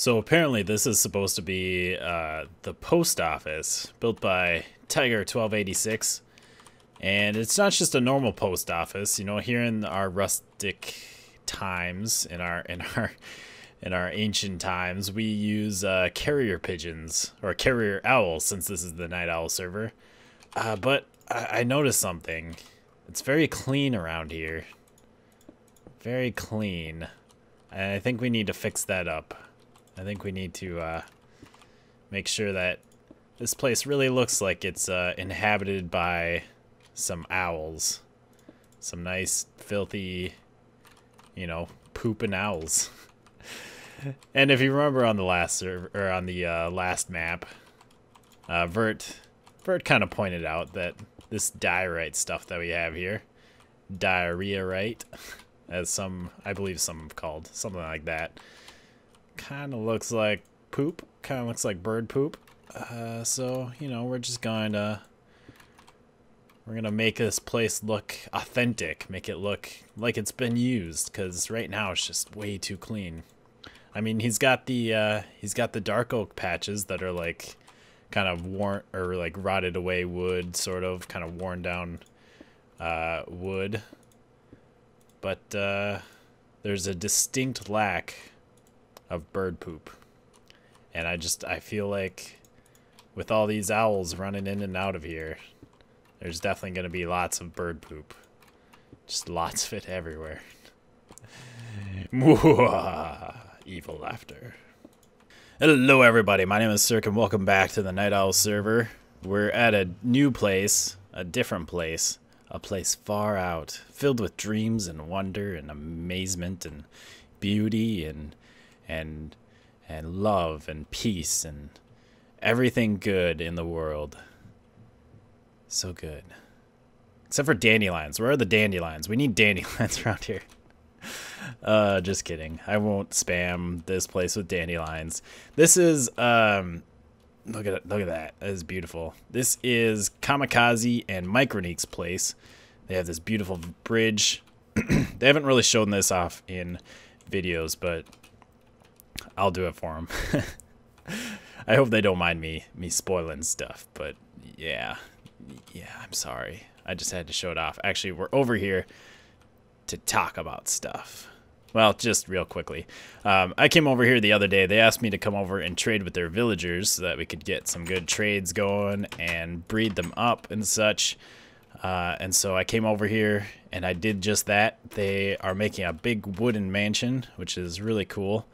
So apparently this is supposed to be the post office built by Tiger 1286, and it's not just a normal post office. You know, here in our rustic times, in our ancient times, we use carrier pigeons or carrier owls, since this is the Night Owl server. But I noticed something. It's very clean around here. Very clean. And I think we need to fix that up. I think we need to make sure that this place really looks like it's inhabited by some owls. Some nice, filthy, you know, pooping owls. And if you remember on the last server, or on the last map, Vert kind of pointed out that this diorite stuff that we have here, diarrhea-rite, as some, I believe some have called, something like that, kind of looks like poop, kind of looks like bird poop. So, you know, we're gonna make this place look authentic, make it look like it's been used, because right now it's just way too clean. I mean, he's got the dark oak patches that are like kind of worn, or like rotted away wood, sort of, kind of worn down wood. But there's a distinct lack of bird poop. And I feel like with all these owls running in and out of here, there's definitely going to be lots of bird poop. Just lots of it everywhere. Evil laughter. Hello everybody, my name is Sirhc and welcome back to the Night Owl server. We're at a new place, a different place, a place far out, filled with dreams and wonder and amazement and beauty and love and peace and everything good in the world. So good. Except for dandelions. Where are the dandelions? We need dandelions around here. Just kidding. I won't spam this place with dandelions. This is look at that. That is beautiful. This is Kamikaze and Micronique's place. They have this beautiful bridge. They haven't really shown this off in videos, but I'll do it for them. I hope they don't mind me spoiling stuff, but yeah, I'm sorry. I just had to show it off. Actually, we're over here to talk about stuff. Well, just real quickly. I came over here the other day. They asked me to come over and trade with their villagers so that we could get some good trades going and breed them up and such. And so I came over here and I did just that. They are making a big wooden mansion, which is really cool.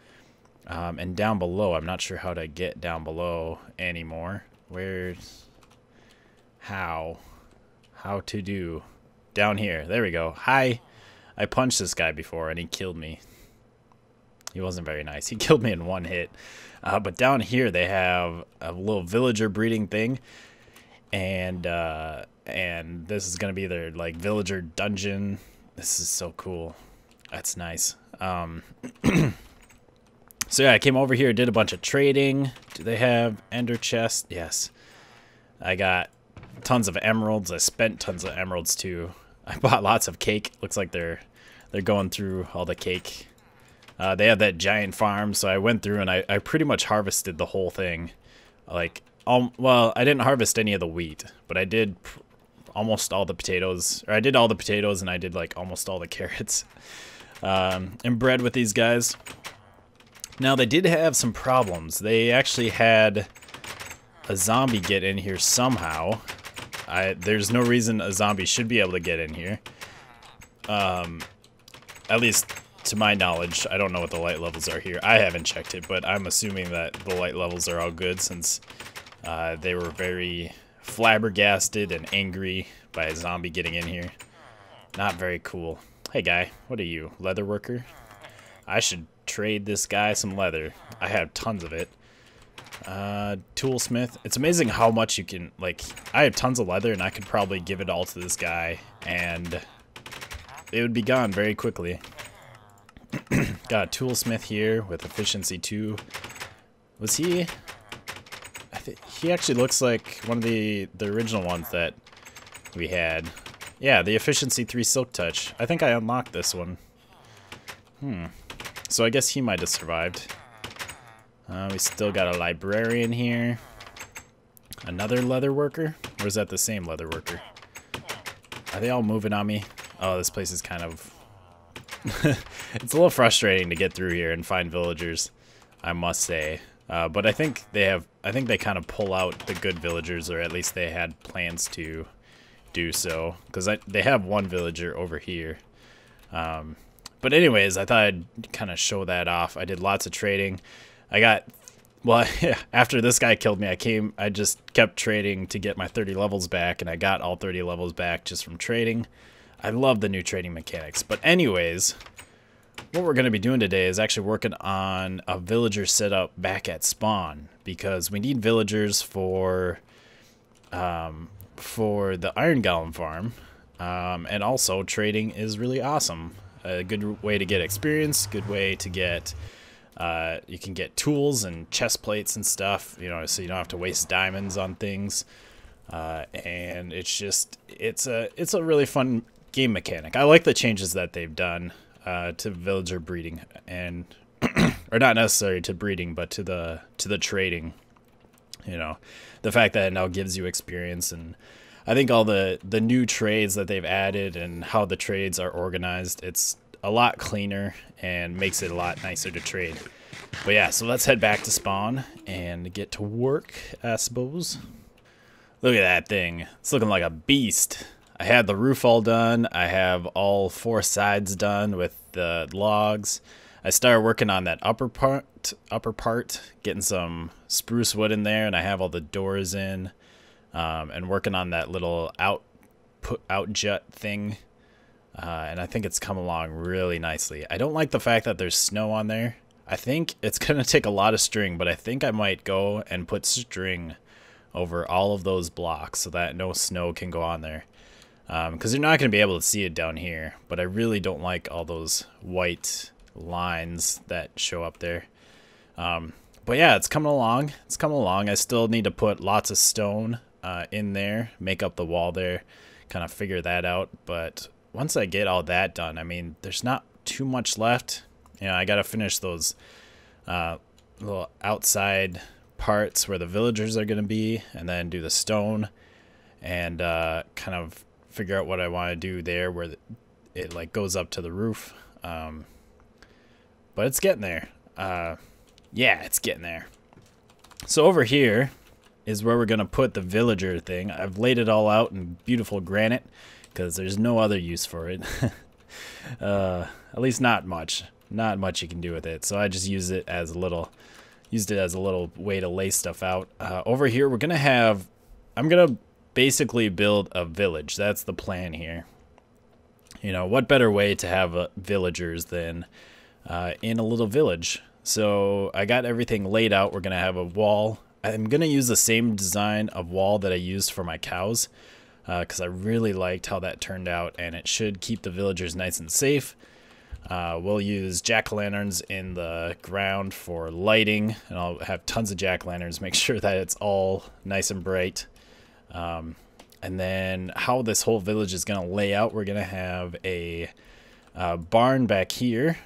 And down below, I'm not sure how to get down below anymore. How to do? Down here. There we go. Hi. I punched this guy before and he killed me. He wasn't very nice. He killed me in one hit. But down here they have a little villager breeding thing, and this is gonna be their like villager dungeon. This is so cool. That's nice. So yeah, I came over here, did a bunch of trading. Do they have ender chest? Yes. I got tons of emeralds. I spent tons of emeralds too. I bought lots of cake. Looks like they're going through all the cake. They have that giant farm, so I went through and I pretty much harvested the whole thing. Like, well, I didn't harvest any of the wheat, but I did almost all the potatoes. Or I did all the potatoes and I did like almost all the carrots. And bread with these guys. Now, they did have some problems. They actually had a zombie get in here somehow. There's no reason a zombie should be able to get in here. At least to my knowledge. I don't know what the light levels are here. I haven't checked it, but I'm assuming that the light levels are all good since they were very flabbergasted and angry by a zombie getting in here. Not very cool. Hey guy, what are you, leather worker? I should trade this guy some leather. I have tons of it. Toolsmith. It's amazing how much you can, like, I have tons of leather and I could probably give it all to this guy and it would be gone very quickly. Got a toolsmith here with efficiency 2. Was he? I think he actually looks like one of the original ones that we had. Yeah, the efficiency 3 silk touch. I think I unlocked this one. So I guess he might have survived. We still got a librarian here. Another leather worker? Or is that the same leather worker? Are they all moving on me? Oh, this place is kind of... it's a little frustrating to get through here and find villagers, I must say. But I think they kind of pull out the good villagers, or at least they had plans to do so. Because they have one villager over here. But anyways, I thought I'd kind of show that off. I did lots of trading. Well, after this guy killed me, I just kept trading to get my 30 levels back, and I got all 30 levels back just from trading. I love the new trading mechanics. But anyways, what we're going to be doing today is actually working on a villager setup back at spawn, because we need villagers for the Iron Golem farm, and also trading is really awesome. A good way to get experience, good way to get... you can get tools and chest plates and stuff, you know, so you don't have to waste diamonds on things. And it's a really fun game mechanic. I like the changes that they've done to villager breeding, and or not necessarily to breeding, but to the trading. You know, the fact that it now gives you experience, and I think all the new trades that they've added and how the trades are organized, it's a lot cleaner and makes it a lot nicer to trade. But yeah, so let's head back to spawn and get to work, I suppose. Look at that thing. It's looking like a beast. I had the roof all done. I have all 4 sides done with the logs. I started working on that upper part, getting some spruce wood in there, and I have all the doors in, and working on that little out jut thing. And I think it's come along really nicely. I don't like the fact that there's snow on there. I think it's going to take a lot of string, but I think I might go and put string over all of those blocks so that no snow can go on there. Because you're not going to be able to see it down here, but I really don't like all those white lines that show up there. But yeah, it's coming along. It's coming along. I still need to put lots of stone in there, make up the wall there, kind of figure that out. But once I get all that done, I mean, there's not too much left. You know, I got to finish those little outside parts where the villagers are going to be, and then do the stone, and kind of figure out what I want to do there where it like goes up to the roof. But it's getting there. Yeah, it's getting there. So over here is where we're going to put the villager thing. I've laid it all out in beautiful granite, because there's no other use for it. At least not much. Not much you can do with it. So I just used it as a little way to lay stuff out. Over here I'm gonna basically build a village. That's the plan here. You know, what better way to have villagers than in a little village? So I got everything laid out. We're gonna have a wall. I'm gonna use the same design of wall that I used for my cows, because I really liked how that turned out, and it should keep the villagers nice and safe. We'll use jack-o'-lanterns in the ground for lighting, and I'll have tons of jack-o'-lanterns, make sure that it's all nice and bright. And then how this whole village is going to lay out, we're going to have a barn back here,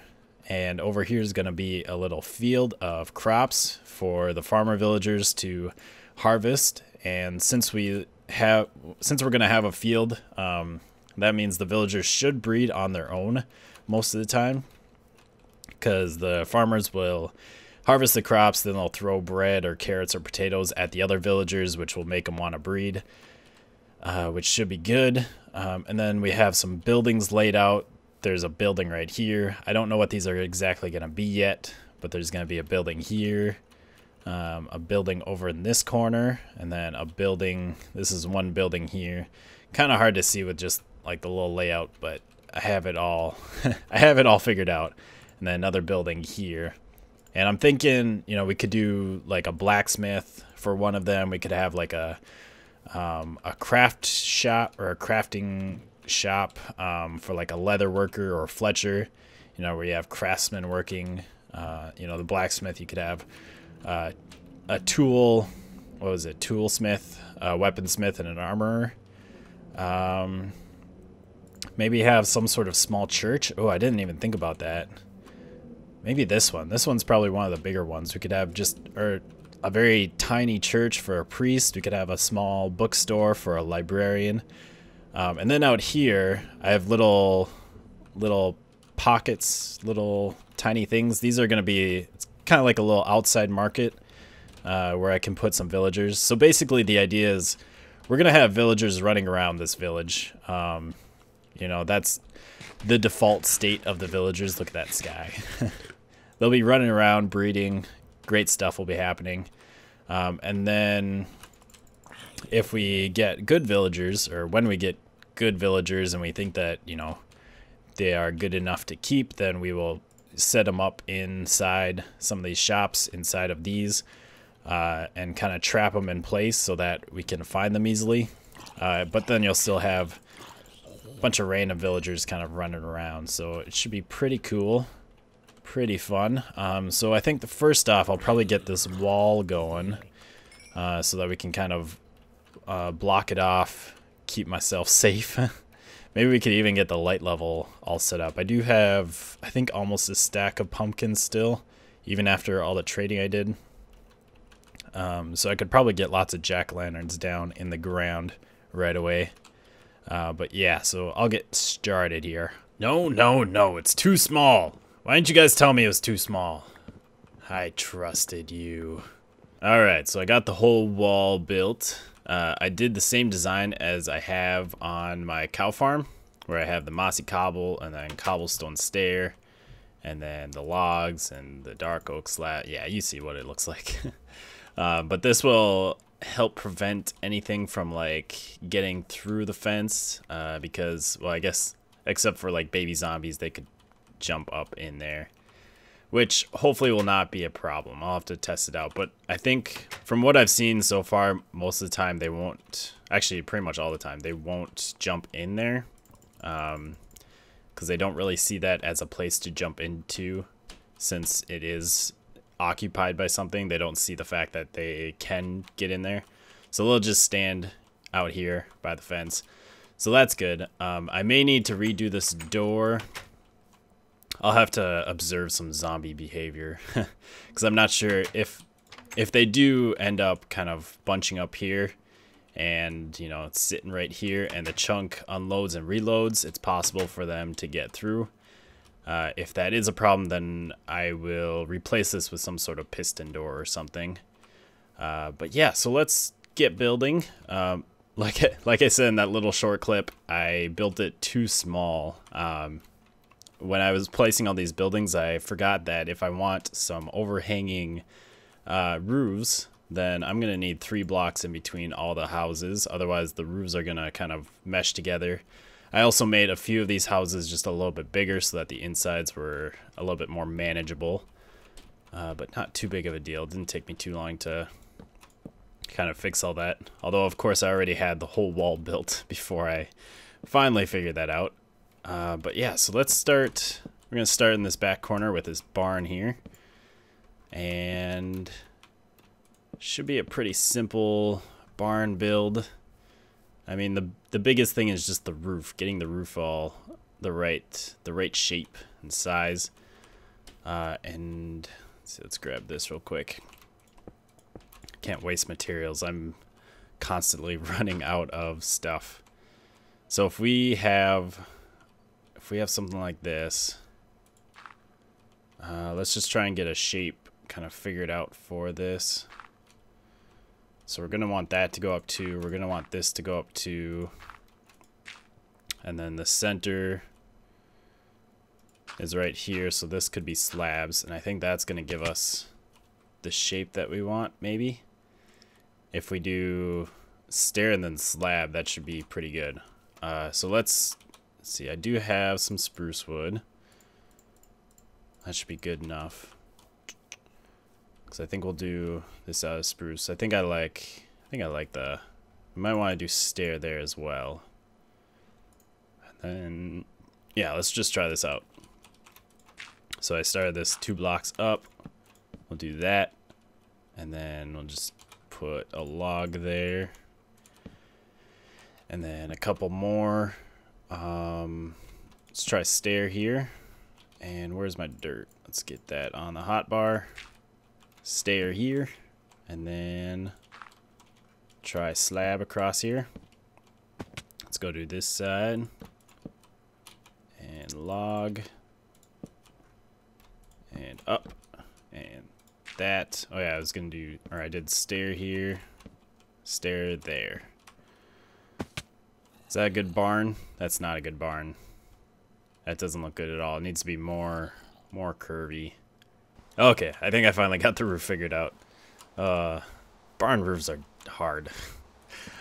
and over here is going to be a little field of crops for the farmer villagers to harvest. And since we're going to have a field, that means the villagers should breed on their own most of the time, because the farmers will harvest the crops, then they'll throw bread or carrots or potatoes at the other villagers, which will make them want to breed, which should be good. And then we have some buildings laid out. There's a building right here. I don't know what these are exactly going to be yet, but there's going to be a building here, a building over in this corner, and then a building. This is one building here. Kind of hard to see with just like the little layout, but I have it all I have it all figured out. And then another building here. And I'm thinking, you know, we could do like a blacksmith for one of them. We could have like a craft shop or a crafting shop for like a leather worker or fletcher, you know, where you have craftsmen working. You know, the blacksmith, you could have a tool, what was it, toolsmith, a weaponsmith, and an armorer. Maybe have some sort of small church. Oh, I didn't even think about that. maybe this one. This one's probably one of the bigger ones. We could have just a very tiny church for a priest. We could have a small bookstore for a librarian. And then out here, I have little pockets, little tiny things. These are going to be, it's kind of like a little outside market where I can put some villagers. So basically the idea is we're going to have villagers running around this village. You know, that's the default state of the villagers. Look at that sky. They'll be running around, breeding. Great stuff will be happening. And then if we get good villagers, or when we get good villagers and we think that, you know, they are good enough to keep, then we will set them up inside some of these shops, inside of these, and kind of trap them in place so that we can find them easily. But then you'll still have a bunch of random villagers kind of running around, so it should be pretty cool, pretty fun. So I think the first off, I'll probably get this wall going so that we can kind of block it off, keep myself safe. Maybe we could even get the light level all set up. I do have, I think, almost a stack of pumpkins still, even after all the trading I did. So I could probably get lots of jack-o'-lanterns down in the ground right away. But yeah, so I'll get started here. No, no, no, it's too small. Why didn't you guys tell me it was too small? I trusted you. Alright, so I got the whole wall built. I did the same design as I have on my cow farm, where I have the mossy cobble and then cobblestone stair, and then the logs and the dark oak slat. Yeah, you see what it looks like. But this will help prevent anything from like getting through the fence, because, well, I guess except for like baby zombies, they could jump up in there, which hopefully will not be a problem. I'll have to test it out, but I think from what I've seen so far, most of the time they won't, actually pretty much all the time, they won't jump in there, because they don't really see that as a place to jump into, since it is occupied by something. They don't see the fact that they can get in there, so they'll just stand out here by the fence. So that's good. I may need to redo this door. I'll have to observe some zombie behavior, because I'm not sure if they do end up kind of bunching up here and, you know, it's sitting right here and the chunk unloads and reloads, it's possible for them to get through. If that is a problem, then I will replace this with some sort of piston door or something. But yeah, so let's get building. Like I said in that little short clip, I built it too small. When I was placing all these buildings, I forgot that if I want some overhanging roofs, then I'm going to need 3 blocks in between all the houses. Otherwise, the roofs are going to kind of mesh together. I also made a few of these houses just a little bit bigger so that the insides were a little bit more manageable. But not too big of a deal. It didn't take me too long to kind of fix all that. Although, of course, I already had the whole wall built before I finally figured that out. But yeah, so let's start. We're going to start in this back corner with this barn here. And should be a pretty simple barn build. I mean, the biggest thing is just the roof, getting the roof all the right shape and size. And let's grab this real quick. Can't waste materials. I'm constantly running out of stuff. So if we have something like this, let's just try and get a shape kind of figured out for this. So we're going to want that to go up to, we're going to want this to go up to, and then the center is right here, so this could be slabs, and I think that's going to give us the shape that we want, maybe. If we do stair and then slab, that should be pretty good. So let's see, I do have some spruce wood. That should be good enough. Because I think we'll do this out of spruce. I think I like the, we might want to do stair there as well. And then, yeah, let's just try this out. So I started this 2 blocks up. We'll do that. And then we'll just put a log there. And then a couple more. Let's try stair here. And where's my dirt? Let's get that on the hotbar. Stair here. And then try slab across here. Let's go to this side. And log. And up. And that. Oh yeah, I was gonna do, or I did stair here. Stair there. Is that a good barn? That's not a good barn. That doesn't look good at all. It needs to be more curvy. Okay, I think I finally got the roof figured out. Barn roofs are hard.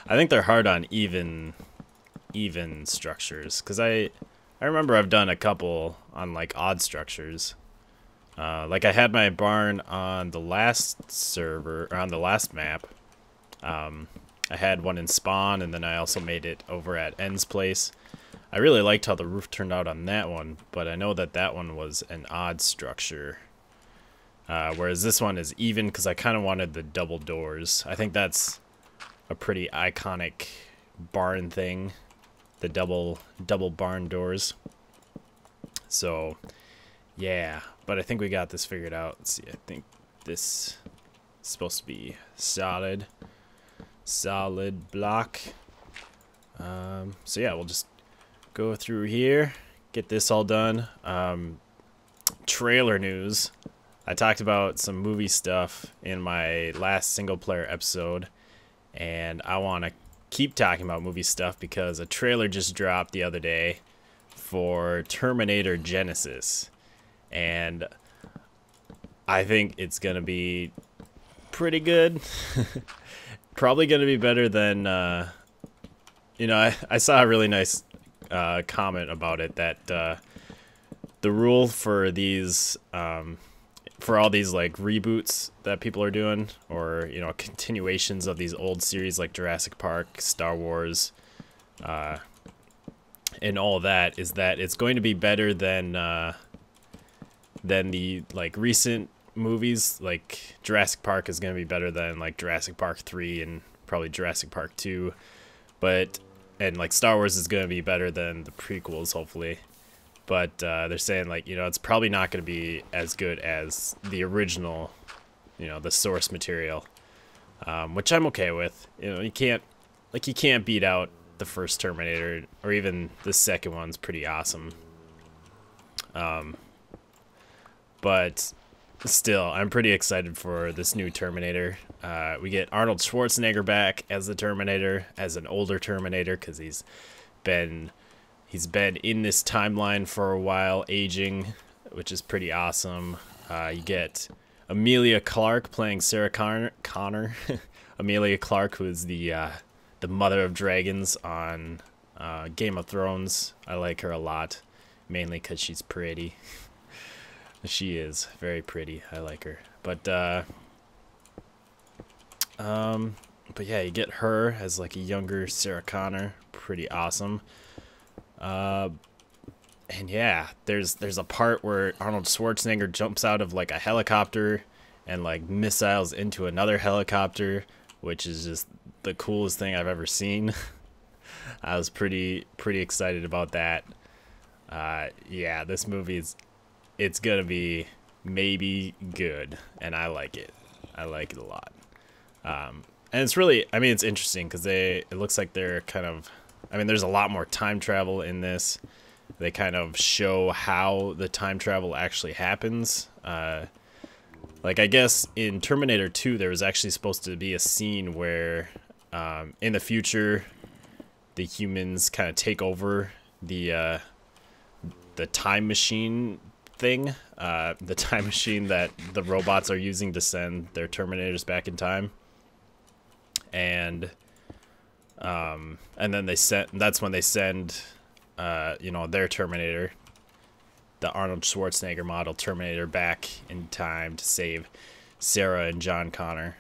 I think they're hard on even structures, because I remember I've done a couple on like odd structures. Like I had my barn on the last server, or on the last map. I had one in spawn, and then I also made it over at N's place. I really liked how the roof turned out on that one, but I know that that one was an odd structure. Whereas this one is even, because I kind of wanted the double doors. I think that's a pretty iconic barn thing, the double barn doors. So, yeah, but I think we got this figured out. Let's see, I think this is supposed to be solid block. So yeah, we'll just go through here, get this all done. Trailer news. I talked about some movie stuff in my last single player episode, and I want to keep talking about movie stuff because a trailer just dropped the other day for Terminator Genesis, and I think it's gonna be pretty good. Probably gonna be better than you know, I saw a really nice comment about it that the rule for these for all these like reboots that people are doing, or you know, continuations of these old series like Jurassic Park, Star Wars, and all that, is that it's going to be better than the like recent movies. Like Jurassic Park is going to be better than like Jurassic Park 3 and probably Jurassic Park 2, and like Star Wars is going to be better than the prequels, hopefully. But they're saying, like, you know, it's probably not going to be as good as the original, you know, the source material, which I'm okay with. You know, you can't beat out the first Terminator, or even the second one's pretty awesome. But still, I'm pretty excited for this new Terminator. We get Arnold Schwarzenegger back as the Terminator, as an older Terminator, because he's been in this timeline for a while, aging, which is pretty awesome. You get Emilia Clarke playing Sarah Connor. Emilia Clarke, who is the mother of dragons on Game of Thrones. I like her a lot, mainly because she's pretty. She is very pretty. I like her. But yeah, you get her as like a younger Sarah Connor. Pretty awesome. And yeah, there's a part where Arnold Schwarzenegger jumps out of like a helicopter and like missiles into another helicopter, which is just the coolest thing I've ever seen. I was pretty excited about that. Yeah, this movie it's gonna be maybe good, and I like it. I like it a lot. And it's really, I mean, it's interesting because it looks like they're kind of, I mean, there's a lot more time travel in this. They kind of show how the time travel actually happens. Like, I guess in Terminator 2, there was actually supposed to be a scene where in the future, the humans kind of take over the time machine thing. The time machine that the robots are using to send their Terminators back in time. And then that's when they send, you know, their Terminator, the Arnold Schwarzenegger model Terminator, back in time to save Sarah and John Connor.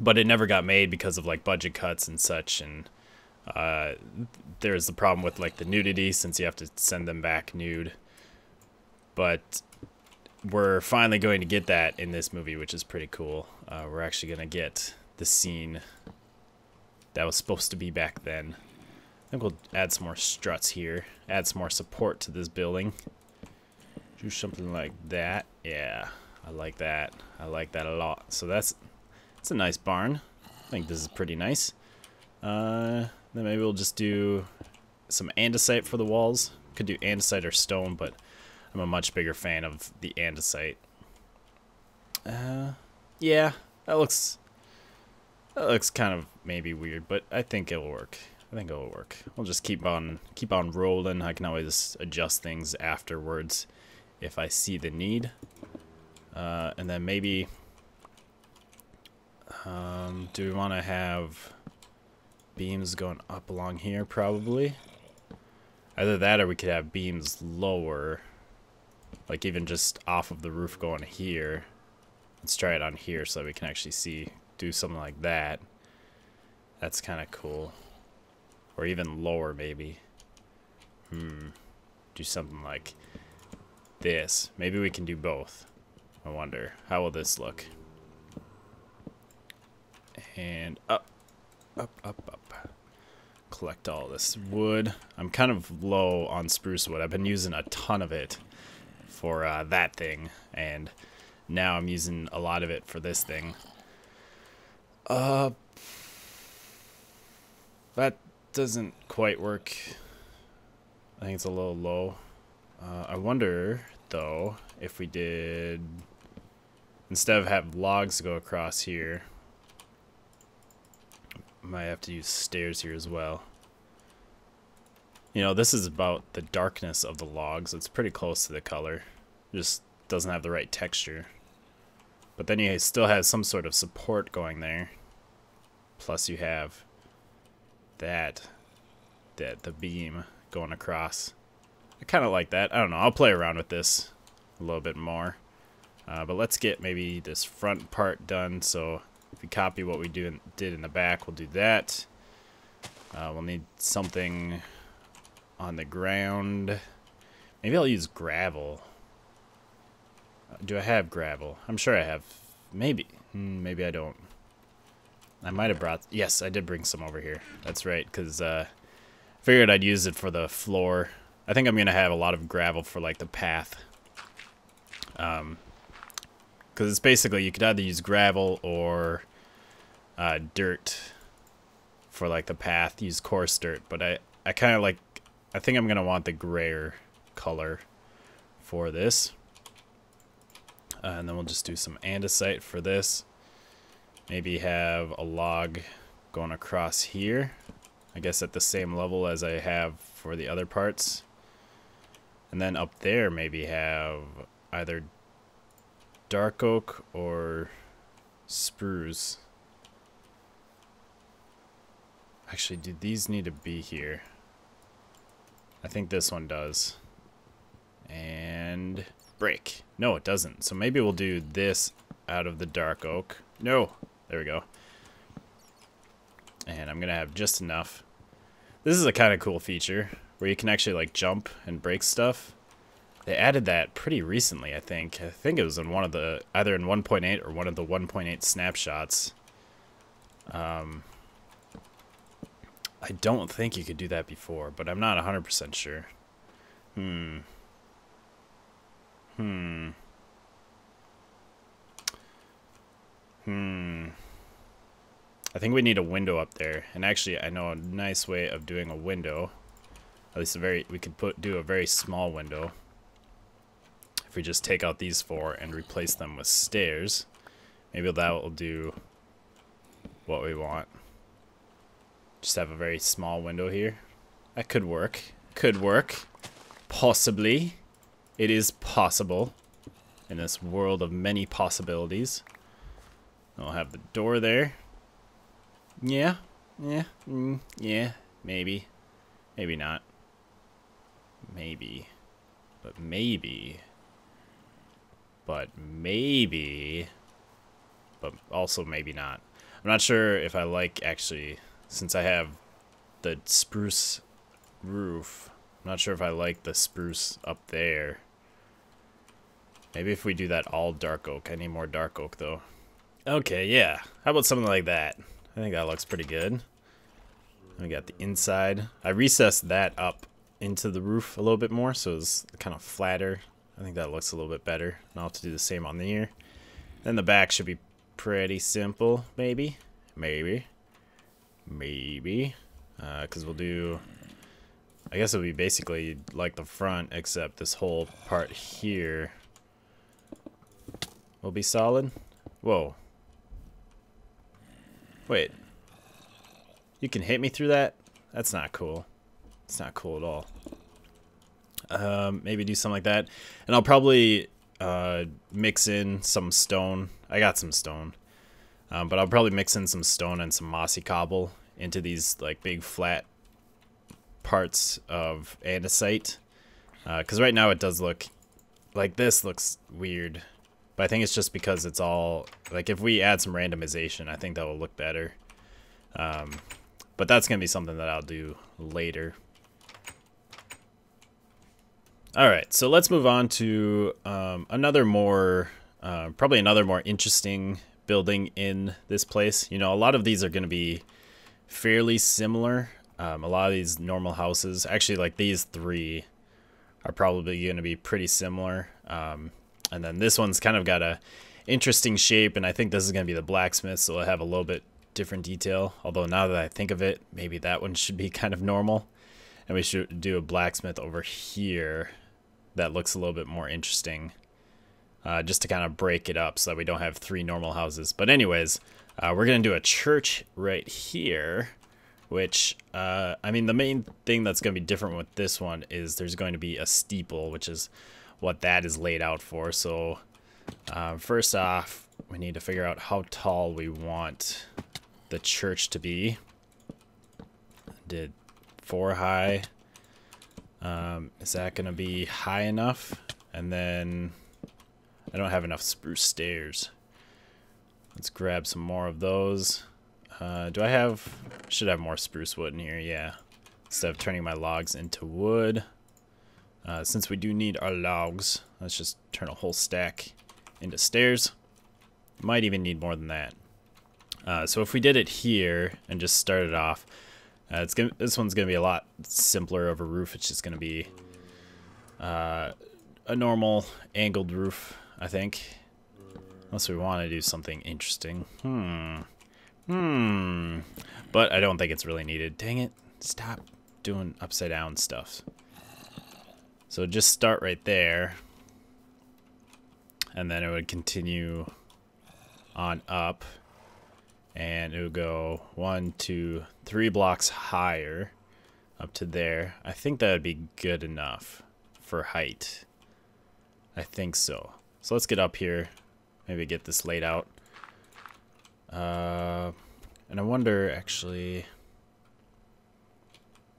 But it never got made because of like budget cuts and such, and there's the problem with like the nudity, since you have to send them back nude. But we're finally going to get that in this movie, which is pretty cool. We're actually going to get the scene that was supposed to be back then. think we'll add some more struts here. Add some more support to this building. Do something like that. Yeah, I like that. I like that a lot. So that's a nice barn. I think this is pretty nice. Then maybe we'll just do some andesite for the walls. Could do andesite or stone, but I'm a much bigger fan of the andesite. Yeah, that looks kind of maybe weird, but I think it'll work. I think it'll work. We'll just keep on rolling. I can always adjust things afterwards if I see the need. And then maybe do we want to have beams going up along here? Probably. Either that or we could have beams lower, like even just off of the roof going here. Let's try it on here so that we can actually see. Do something like that. That's kind of cool. Or even lower maybe. Do something like this. Maybe we can do both. I wonder. How will this look? And up. Up, up, up. Collect all this wood. I'm kind of low on spruce wood. I've been using a ton of it for that thing. And now I'm using a lot of it for this thing. That doesn't quite work. I think it's a little low. I wonder, though, if we did, instead of have logs go across here, might have to use stairs here as well. You know, this is about the darkness of the logs. It's pretty close to the color. Just doesn't have the right texture. But then you still have some sort of support going there. Plus you have the beam going across. I kind of like that. I don't know. I'll play around with this a little bit more. But let's get maybe this front part done. So if we copy what we did in the back, we'll do that. We'll need something on the ground. Maybe I'll use gravel. Do I have gravel? I'm sure I have. Maybe. Maybe I don't. I might have brought... Yes, I did bring some over here. That's right, because I figured I'd use it for the floor. I think I'm going to have a lot of gravel for, like, the path. Because it's basically, you could either use gravel or dirt for, like, the path. Use coarse dirt. But I kind of like... I think I'm going to want the grayer color for this. And then we'll just do some andesite for this. Maybe have a log going across here. I guess at the same level as I have for the other parts. And then up there maybe have either dark oak or spruce. Actually, do these need to be here? I think this one does. And break. No, it doesn't. So maybe we'll do this out of the dark oak. No. There we go. And I'm going to have just enough. This is a kind of cool feature where you can actually like jump and break stuff. They added that pretty recently, I think. I think it was in one of the, either in 1.8 or one of the 1.8 snapshots. I don't think you could do that before, but I'm not 100% sure. I think we need a window up there. And actually, I know a nice way of doing a window. At least we could do a very small window. If we just take out these four and replace them with stairs, maybe that will do what we want. Just have a very small window here. That could work. Could work. Possibly. It is possible in this world of many possibilities. I'll have the door there. Yeah. Yeah. Yeah. Maybe. Maybe not. Maybe. But maybe. But maybe. But also maybe not. I'm not sure if I like, actually, since I have the spruce roof, I'm not sure if I like the spruce up there. Maybe if we do that all dark oak. I need more dark oak, though. Okay, yeah. How about something like that? I think that looks pretty good. We got the inside. I recessed that up into the roof a little bit more, so it's kind of flatter. I think that looks a little bit better. And I'll have to do the same on the ear. Then the back should be pretty simple, maybe. Maybe. Because we'll do... I guess it'll be basically like the front, except this whole part here will be solid. Whoa. Wait. You can hit me through that? That's not cool. It's not cool at all. Maybe do something like that. And I'll probably mix in some stone. I got some stone. But I'll probably mix in some stone and some mossy cobble into these like big flat parts of andesite. Because right now it does look like this looks weird. But I think it's just because it's all like if we add some randomization, I think that will look better. But that's going to be something that I'll do later. Alright, so let's move on to probably another more interesting building in this place. You know, a lot of these are going to be fairly similar. A lot of these normal houses, actually like these three, are probably going to be pretty similar. And then this one's kind of got a interesting shape, and I think this is going to be the blacksmith, so it'll have a little bit different detail. Although now that I think of it, maybe that one should be kind of normal. And we should do a blacksmith over here that looks a little bit more interesting. Just to kind of break it up so that we don't have three normal houses. But anyways, we're going to do a church right here. Which, I mean, the main thing that's going to be different with this one is there's going to be a steeple, which is what that is laid out for. So, first off, we need to figure out how tall we want the church to be. Did 4 high. Is that going to be high enough? And then I don't have enough spruce stairs. Let's grab some more of those. Should have more spruce wood in here, yeah. Instead of turning my logs into wood. Since we do need our logs, let's just turn a whole stack into stairs. Might even need more than that. So if we did it here and just started off, this one's gonna be a lot simpler of a roof. It's just gonna be a normal angled roof, I think. Unless we want to do something interesting. But I don't think it's really needed. Dang it. Stop doing upside down stuff. So just start right there. And then it would continue on up. And it would go 1, 2, 3 blocks higher up to there. I think that would be good enough for height. I think so. So let's get up here. Maybe get this laid out. And I wonder, actually...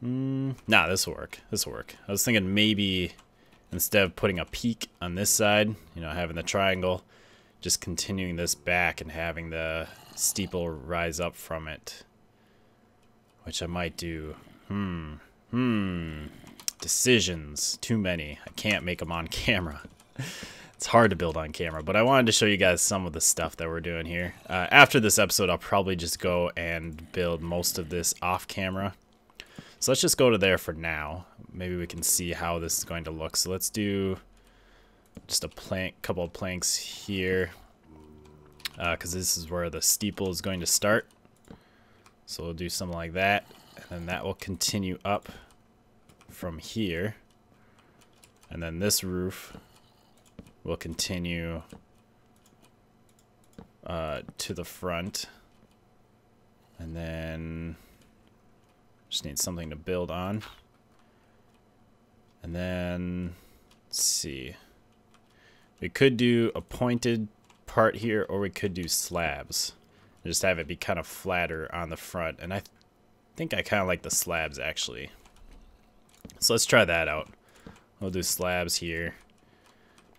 nah, this will work. This will work. I was thinking maybe instead of putting a peak on this side, you know, having the triangle, just continuing this back and having the steeple rise up from it. Which I might do. Decisions. Too many. I can't make them on camera. It's hard to build on camera, but I wanted to show you guys some of the stuff that we're doing here. After this episode, I'll probably just go and build most of this off camera. So let's just go to there for now. Maybe we can see how this is going to look. So let's do just a couple of planks here, because this is where the steeple is going to start. So we'll do something like that, and then that will continue up from here. And then this roof will continue to the front. And then just need something to build on. And then, let's see. We could do a pointed part here, or we could do slabs. Just have it be kind of flatter on the front. And I think I kind of like the slabs, actually. So let's try that out. We'll do slabs here.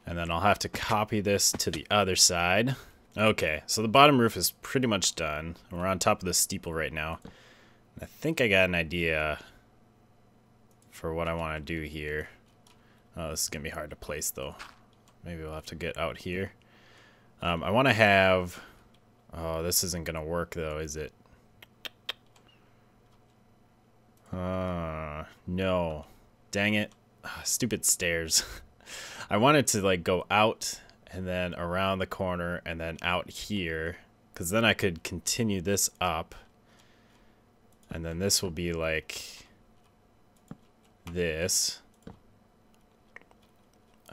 And then I'll have to copy this to the other side. Okay, so the bottom roof is pretty much done. We're on top of the steeple right now. I think I got an idea for what I want to do here. Oh, this is going to be hard to place, though. Maybe we'll have to get out here. I want to have... Oh, this isn't going to work, though, is it? No. Dang it. Stupid stairs. I wanted to like go out and then around the corner and then out here, because then I could continue this up. And then this will be like this.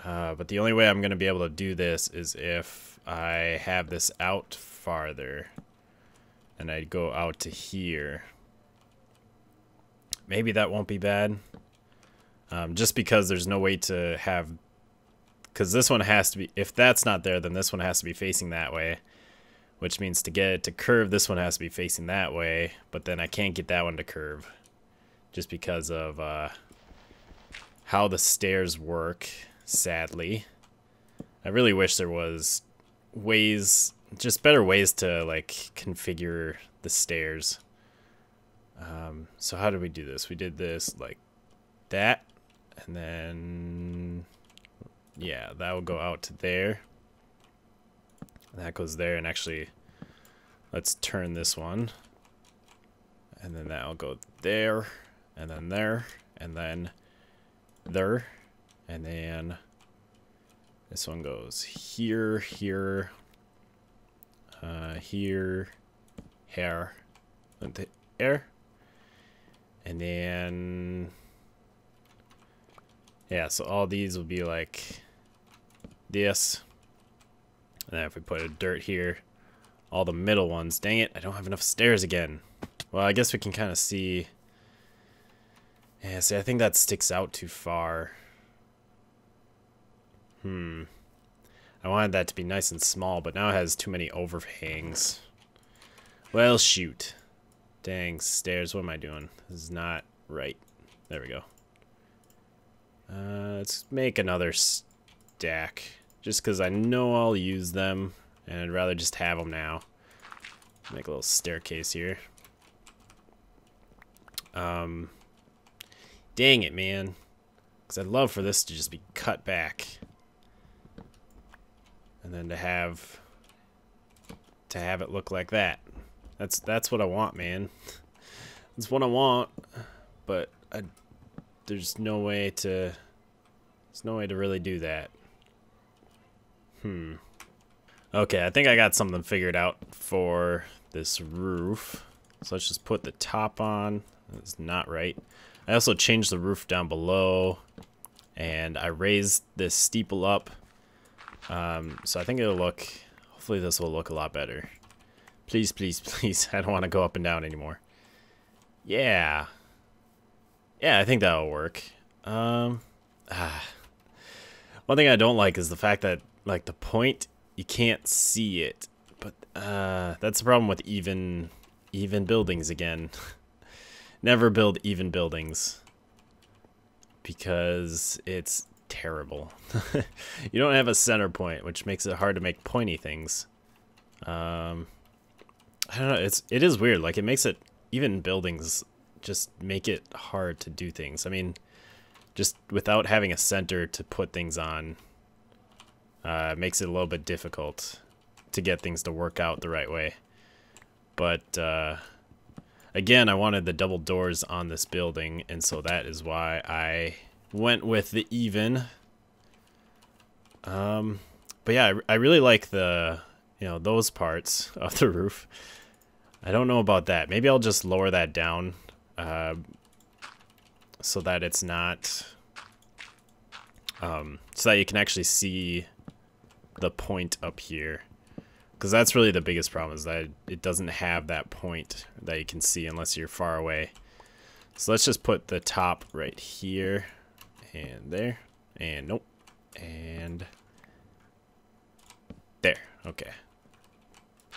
But the only way I'm going to be able to do this is if I have this out farther. And I go out to here. Maybe that won't be bad. Just because there's no way to have... Because this one has to be... If that's not there, then this one has to be facing that way. Which means to get it to curve, this one has to be facing that way. But then I can't get that one to curve. Just because of how the stairs work, sadly. I really wish there was ways... Just better ways to, like, configure the stairs. So how did we do this? We did this like that. And then... Yeah, that will go out to there. That goes there, and actually, let's turn this one. And then that'll go there, and then there, and then there. And then this one goes here, here, here, here, and there. And then, yeah, so all these will be like this. And then if we put a dirt here, all the middle ones, dang it, I don't have enough stairs again. Well, I guess we can kind of see. Yeah, see, I think that sticks out too far. I wanted that to be nice and small, but now it has too many overhangs. Well, shoot. Dang, stairs, what am I doing? This is not right. There we go. Let's make another stack. Just because I know I'll use them, and I'd rather just have them now. Make a little staircase here. Dang it, man. Because I'd love for this to just be cut back. And then to have it look like that. That's what I want, man. That's what I want. But there's no way to really do that. Okay, I think I got something figured out for this roof. So let's just put the top on. That's not right. I also changed the roof down below, and I raised this steeple up. So I think it'll look, hopefully this will look a lot better. Please, please, please. I don't want to go up and down anymore. Yeah. Yeah, I think that'll work. One thing I don't like is the fact that, like, the point, you can't see it. But that's the problem with even buildings again. Never build even buildings. Because it's terrible. You don't have a center point, which makes it hard to make pointy things. I don't know, it is weird. Like, it makes it, even buildings just make it hard to do things. I mean, just without having a center to put things on, makes it a little bit difficult to get things to work out the right way. But again, I wanted the double doors on this building, and so that is why I went with the even. But yeah, I really like the, those parts of the roof. I don't know about that. Maybe I'll just lower that down so that it's not, so that you can actually see the point up here. Because that's really the biggest problem, is that it doesn't have that point that you can see unless you're far away. So let's just put the top right here, and there, and nope, and there. Okay.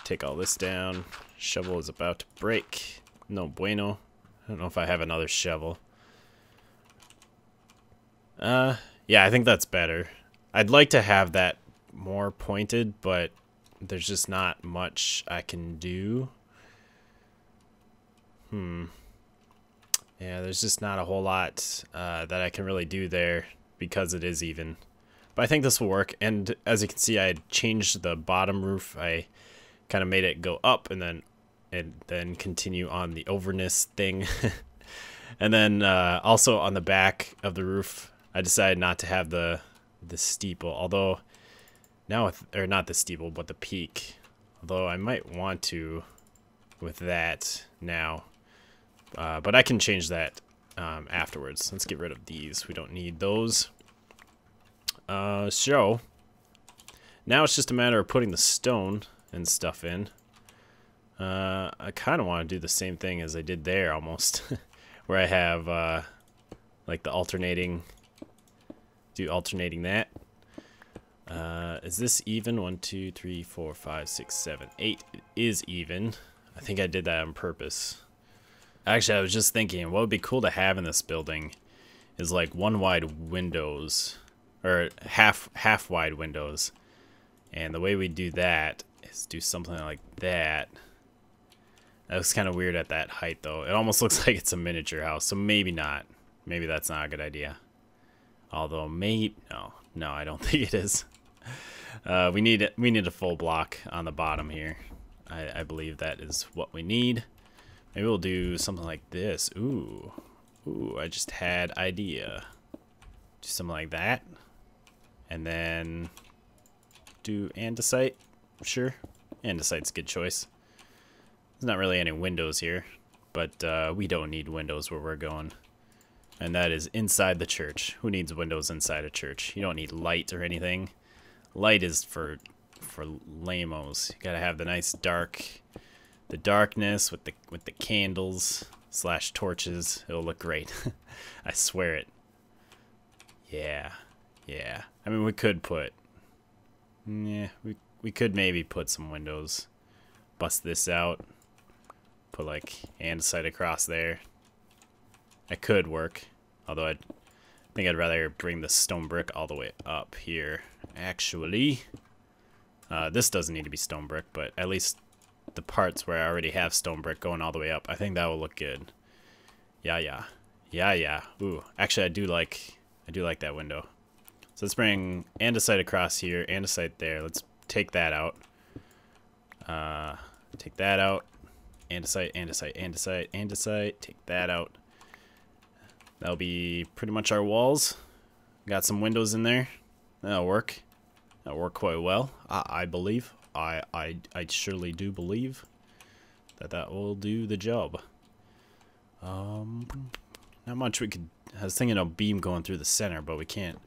Take all this down. Shovel is about to break. No bueno. I don't know if I have another shovel. Yeah, I think that's better. I'd like to have that more pointed, but there's just not much I can do. Yeah, there's just not a whole lot that I can really do there because it is even. But I think this will work. And as you can see, I changed the bottom roof. I kind of made it go up and then continue on the overness thing. And then also on the back of the roof, I decided not to have the steeple. Although now, or not the steeple, but the peak. Although I might want to with that now. But I can change that afterwards. Let's get rid of these. We don't need those. So now it's just a matter of putting the stone and stuff in. I kind of want to do the same thing as I did there almost. Where I have like the alternating that. Is this even? 1, 2, 3, 4, 5, 6, 7, 8. It is even. I think I did that on purpose. Actually, I was just thinking, what would be cool to have in this building is like one wide windows, or half wide windows. And the way we do that is do something like that. That looks kind of weird at that height, though. It almost looks like it's a miniature house, so maybe not. Maybe that's not a good idea. Although, maybe... No, I don't think it is. We need a full block on the bottom here. I believe that is what we need. Maybe we'll do something like this. Ooh, I just had idea. Do something like that. And then do andesite. Sure, andesite's a good choice. There's not really any windows here, but we don't need windows where we're going. And that is inside the church. Who needs windows inside a church? You don't need light or anything. Light is for lamos. You gotta have the nice the darkness with the candles / torches. It'll look great. I swear it. Yeah. I mean, we could put. Yeah, we could maybe put some windows. Bust this out. Put like andesite across there. That could work, although I think I'd rather bring the stone brick all the way up here. Actually, this doesn't need to be stone brick, but at least the parts where I already have stone brick going all the way up, I think that will look good. Yeah. Ooh, actually, I do like that window. So let's bring andesite across here, andesite there. Let's take that out. Take that out. Andesite. Take that out. That'll be pretty much our walls. Got some windows in there. That'll work. That'll work quite well. I believe. I surely do believe that will do the job. Not much we could. I was thinking of a beam going through the center, but we can't.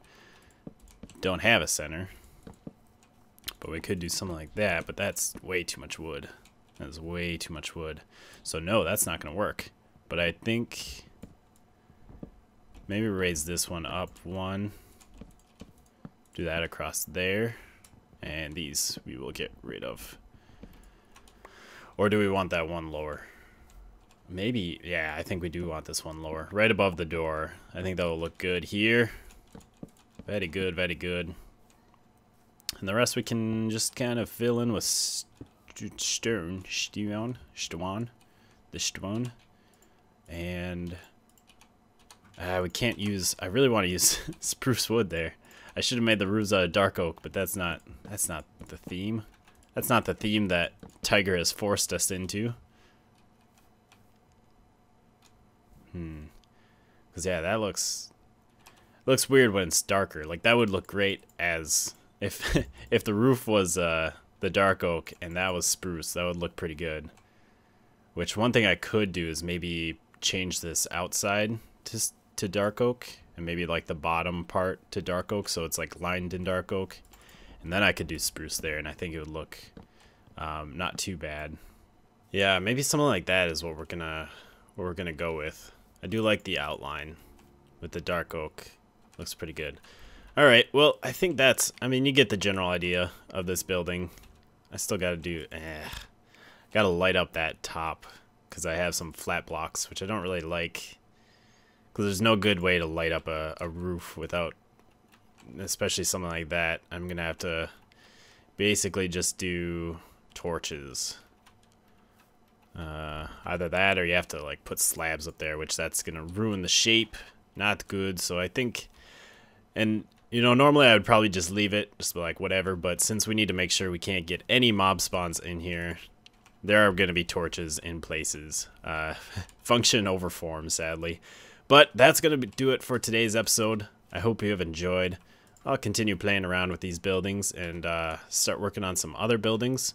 Don't have a center. But we could do something like that, but that's way too much wood. That's way too much wood. So no, that's not going to work. But I think maybe raise this one up one. Do that across there. And these we will get rid of. Or do we want that one lower? Maybe, yeah, I think we do want this one lower. Right above the door. I think that will look good here. Very good, very good. And the rest we can just kind of fill in with stone. And we can't use, I really want to use spruce wood there. I should have made the roofs out of dark oak, but that's not the theme. That's not the theme that Tiger has forced us into. Because yeah, that looks weird when it's darker. Like that would look great as if the roof was the dark oak and that was spruce. That would look pretty good. Which one thing I could do is maybe change this outside to dark oak, and maybe like the bottom part to dark oak, so it's like lined in dark oak, and then I could do spruce there, and I think it would look not too bad. Yeah, maybe something like that is what we're gonna go with. I do like the outline with the dark oak. Looks pretty good. All right, well, I think that's, I mean, you get the general idea of this building. I still gotta do, gotta light up that top because I have some flat blocks, which I don't really like. Because there's no good way to light up a roof without, especially something like that. I'm going to have to basically just do torches. Either that or you have to like put slabs up there, which that's going to ruin the shape. Not good. So I think, and you know, normally I would probably just leave it, just be like whatever. But since we need to make sure we can't get any mob spawns in here, there are going to be torches in places. Function over form, sadly. But that's going to do it for today's episode. I hope you have enjoyed. I'll continue playing around with these buildings and start working on some other buildings.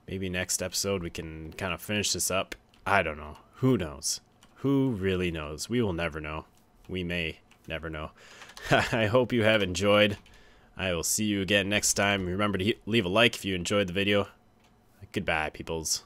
Maybe next episode we can kind of finish this up. I don't know. Who knows? Who really knows? We will never know. We may never know. I hope you have enjoyed. I will see you again next time. Remember to leave a like if you enjoyed the video. Goodbye, peoples.